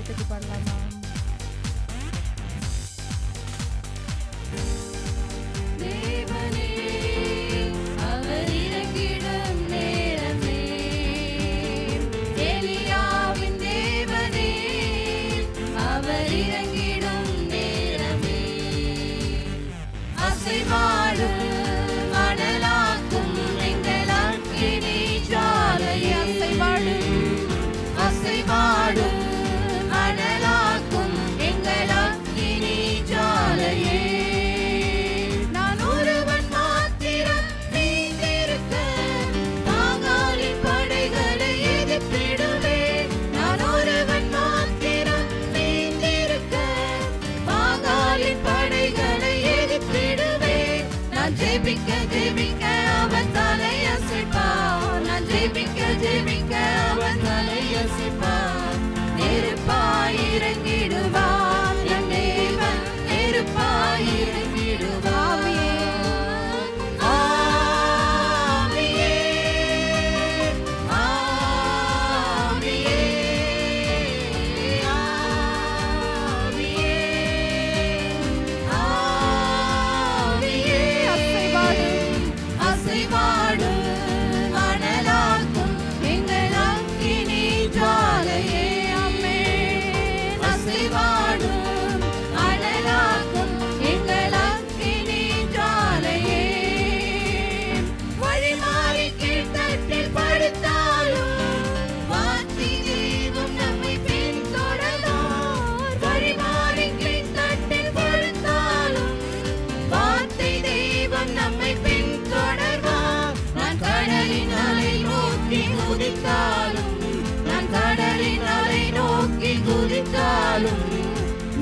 சேர்த்துட்டு பாடலாமா?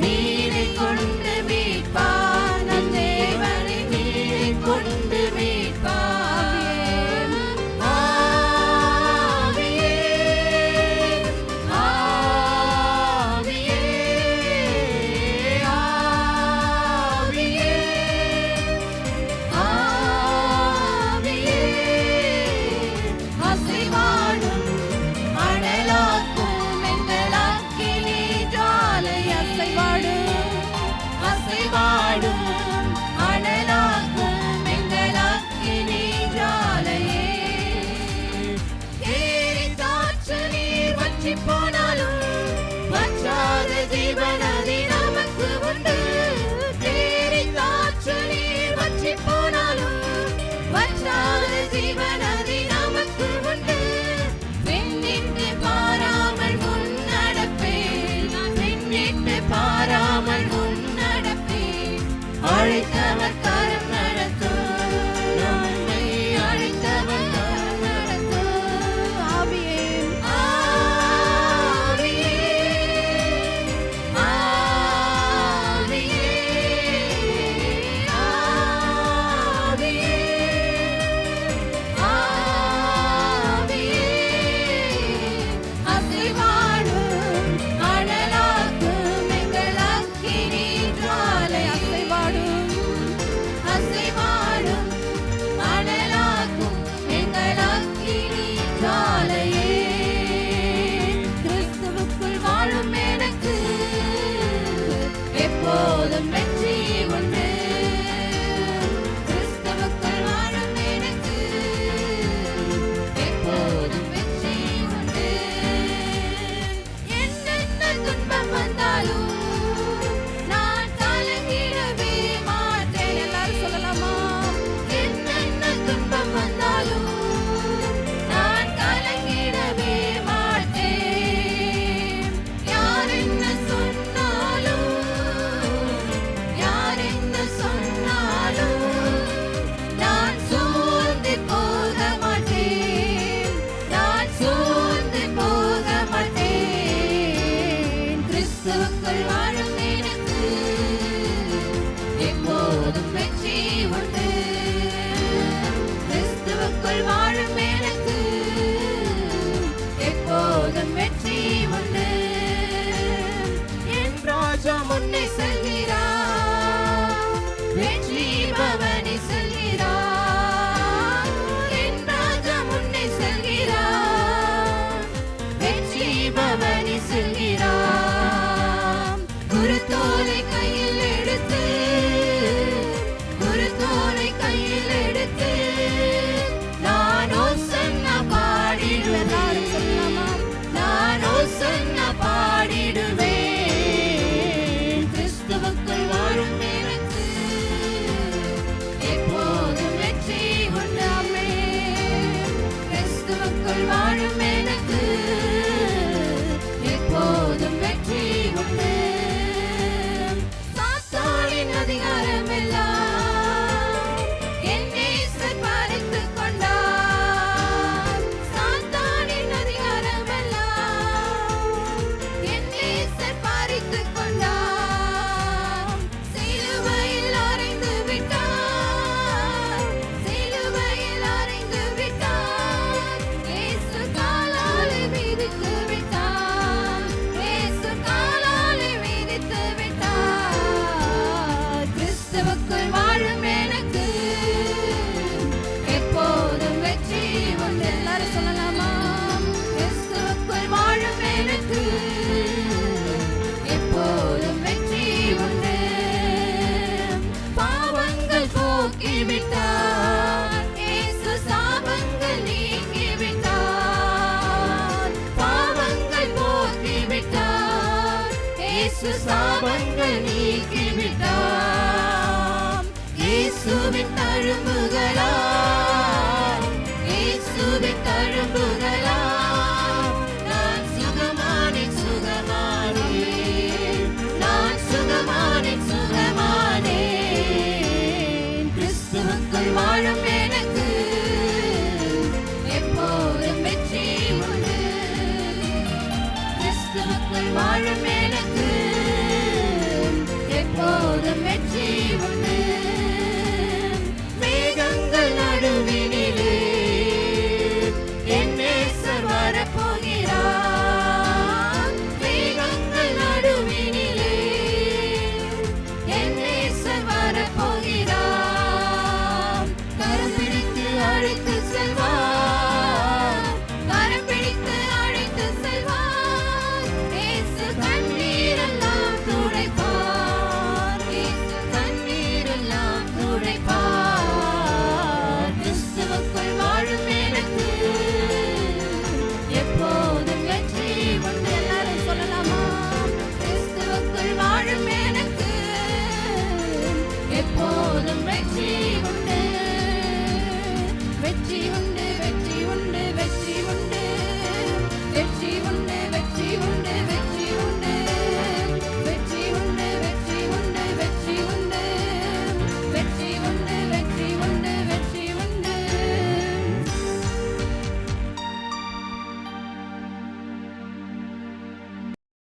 நீரை கொண்டு மீட்பார், நம் தேவனை நீரை கொண்டு மீட்பார். ஆவியே ஆவியே ஆவியே ஆவியே அசைவாடும் அனலாக்கும் எங்கள் அக்கினி ஜுவாலை. அசைவாடும் அனலாக்கும் எங்கள் அக்கினி ஜுவாலையே. ஏரி காற்று நீர் வற்றி போனாலும் வற்றாத ஜீவநதி நமக்கு உண்டு. ஏரி காற்று நீர் வற்றி போனாலும் வற்றாத ஜீவநதி நமக்கு உண்டு. வெண்ணிட்டு பாராமல் முன்னடப்பேன், வெண்ணிட்டு பாராமல் முன்னடப்பேன். அழைத்தவர் கரம் நடத்தும், நம்மை அழைத்தவர் கரம் நடத்தும். ஆவியே ஆவியே ஆவியே ஆவியே ஆவியே அசைவாடும் அனலாக்கும் எங்கள் அக்கினி ஜுவாலை. அசைவாடும் அனலாக்கும் எங்கள் அக்கினி ஜுவாலையே. கிறிஸ்துவுக்குள் வாழும் எனக்கு எப்போதும் வெற்றி உண்டு. கிறிஸ்துவுக்குள் வாழும் எனக்கு எப்போதும் வெற்றி உண்டு. என்னென்ன துன்பம் வந்தாலும் நான் கலங்கிடவே மாட்டேன். எல்லாரும் சொல்லலாமா? என்னென்ன துன்பம் வந்தாலும் நான் கலங்கிடவே மாட்டேன். யார் என்ன சொன்னாலும் யார் என்ன சொன்னாலும் நான் சோர்ந்து போக மாட்டேன். நான் சோர்ந்து போக மாட்டேன். கிறிஸ்துவுக்குள் வாழும் எனக்கு எப்போதும் வெற்றி உண்டு. கிறிஸ்துவுக்குள் வாழும் எனக்கு எப்போதும் வெற்றி உண்டு. என் ராஜா முன்னே செல்கிறார், வெற்றி பவனி செல்கிறார். என் ராஜா முன்னே செல்கிறார், வெற்றி பவனி செல்கிறார். கிறிஸ்துவுக்குள் வாழும் எனக்கு எப்போதும் வெற்றி உண்டு. சாத்தானின் அதிகாரம் எல்லாம் என் நேசர் பறித்துக் கொண்டார். சாத்தானின் அதிகாரம் எல்லாம் என் நேசர் பறித்துக் கொண்டார். சிலுவையில் அறைந்து விட்டார். சிலுவையில் அறைந்து விட்டார். இயேசு காலாலே மிதித்து விட்டார். இயேசு காலாலே மிதித்து விட்டார். கிறிஸ்துவுக்குள் வாழும் எனக்கு எப்போதும் வெற்றி உண்டு. எல்லாரும் சொல்லலாமா? கிறிஸ்துவுக்குள் வாழும் எனக்கு எப்போதும் வெற்றி உண்டு. பாவங்கள் போக்கிவிட்டார். இயேசு சாபங்கள் நீக்கிவிட்டார். பாவங்கள் போக்கிவிட்டார். இயேசு சாபங்கள் நீக்கிவிட்டார். இயேசுவின் தழும்புகளால், இயேசுவின் தழும்புகளால் நான் சுகமானேன், சுகமானேன். நான் சுகமானேன், சுகமானேன். கிறிஸ்துவுக்குள் வாழும் எனக்கு எப்போதும் வெற்றி உண்டு. கிறிஸ்துவுக்குள் வாழும் எனக்கு எப்போதும் வெற்றி உண்டு.